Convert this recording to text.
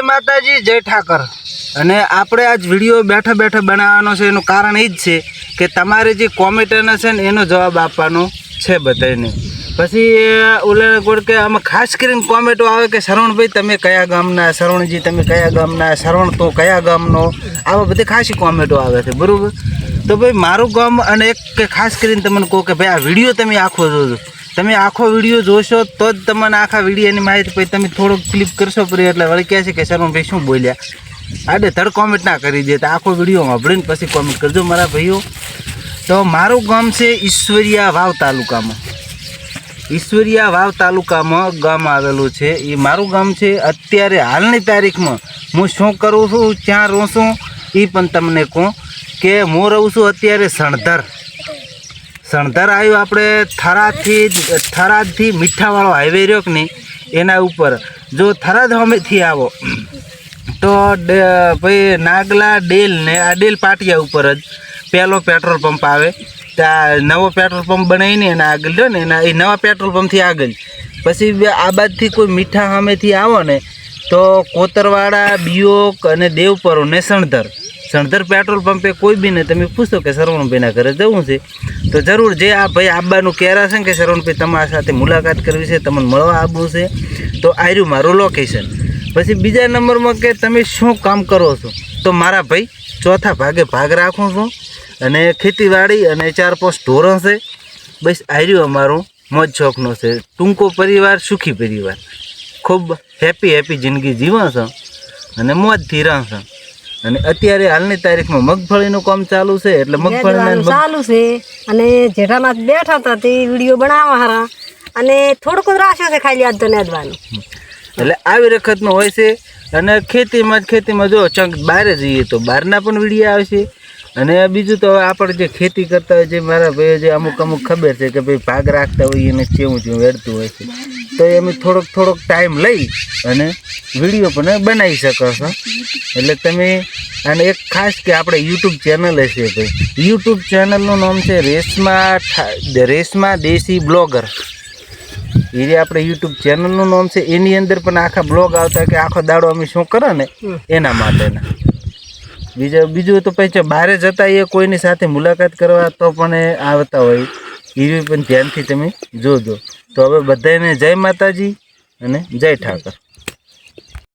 માતાજી, જય ઠાકર। અને આપણે આજ વિડીયો બેઠા બેઠા બનાવવાનો છે, એનું કારણ એ જ છે કે તમારે જે કોમેન્ટના છે ને એનો જવાબ આપવાનો છે બધાને। પછી ઓલા કોડ કે આમાં ખાસ કરીને કોમેન્ટો આવે કે શરવણભાઈ તમે કયા ગામના, શરવણજી તમે કયા ગામના, શરવણ તો કયા ગામનો, આવા બધી ખાસી કોમેન્ટો આવે છે, બરાબર। તો ભાઈ મારું ગામ અને એક કે ખાસ કરીને તમને કહું કે ભાઈ આ વિડીયો તમે આખો જોજો। તમે આખો વિડીયો જોશો તો જ તમને આખા વિડીયોની માહિતી પછી તમે થોડોક ક્લિપ કરશો પડી એટલે વળી કહે છે કે શરવણભાઈ શું બોલ્યા, આડે ધડ કોમેન્ટ ના કરી દે, તો આખો વિડીયો સાંભળીને પછી કોમેન્ટ કરજો મારા ભાઈઓ। તો મારું ગામ છે ઈશ્વરિયા વાવ તાલુકામાં, ઈશ્વરિયા વાવ તાલુકામાં ગામ આવેલું છે। એ મારું ગામ છે। અત્યારે હાલની તારીખમાં હું શું કરું છું, ક્યાં રહું છું એ પણ તમને કહું કે હું રહું છું અત્યારે સણધર। સણધર આવ્યું આપણે થરાદથી મીઠાવાળો હાઈવે રહ્યો કે નહીં એના ઉપર। જો થરાદ સામેથી આવો તો ભાઈ નાગલા ડેલ ને આ ડેલ પાટિયા ઉપર જ પહેલો પેટ્રોલ પંપ આવે। ત્યાં નવો પેટ્રોલ પંપ બનાવીને એના આગળ લ્યો ને એના એ નવા પેટ્રોલ પંપથી આગળ પછી આ બાજુથી કોઈ મીઠા સામેથી આવો ને તો કોતરવાડા, બિયોક અને દેવપરો ને સણધર પેટ્રોલ પંપે કોઈ બી ને તમે પૂછો કે શરવણભાઈના ઘરે જવું છે તો જરૂર જે આ ભાઈ આબાનું કહેરા છે કે શરવણભાઈ તમારા સાથે મુલાકાત કરવી છે, તમને મળવા આવવું છે તો આર્યું મારું લોકેશન। પછી બીજા નંબરમાં કે તમે શું કામ કરો છો તો મારા ભાઈ ચોથા ભાગે ભાગ રાખું છું અને ખેતીવાડી અને 4-5 ઢોરો છે। બસ આર્યું અમારું મોજ શોખનો છે, ટૂંકો પરિવાર, સુખી પરિવાર, ખૂબ હેપી જિંદગી જીવો છો અને મોજથી રહો છો। અને અત્યારે હાલની તારીખમાં મગફળીનું કામ ચાલુ છે એટલે મગફળીનું ચાલુ છે અને જેઠામાં બેઠા હતા તે વિડીયો બનાવવા હારા અને થોડુંક રાખ્યો છે ખાલી આજ તો નેદવાનું, એટલે આવી વખતનું હોય છે। અને ખેતીમાં જો ચંક બહાર જઈએ તો બહારના પણ વિડીયો આવશે। અને બીજું તો હવે આપણે જે ખેતી કરતા હોય જે મારા ભાઈઓ જે અમુક ખબર છે કે ભાઈ ભાગ રાખતા હોય એને કેવું વેડતું હોય છે તો એમ થોડોક ટાઈમ લઈ અને વિડીયો પણ બનાવી શકો છો। એટલે તમે અને એક ખાસ કે આપણે યુટ્યુબ ચેનલ હશે ભાઈ, યુટ્યુબ ચેનલનું નામ છે રેશમા દેશી બ્લોગર। એ આપણે યુટ્યુબ ચેનલનું નામ છે, એની અંદર પણ આખા બ્લોગ આવતા કે આખો દાડો અમે શું કરો ને એના માટેના। બીજું તો પછી બહાર જતા એ કોઈની સાથે મુલાકાત કરવા તો પણ આવતા હોય એવી પણ ધ્યાનથી તમે જોજો। તો હવે બધાને જય માતાજી અને જય ઠાકર।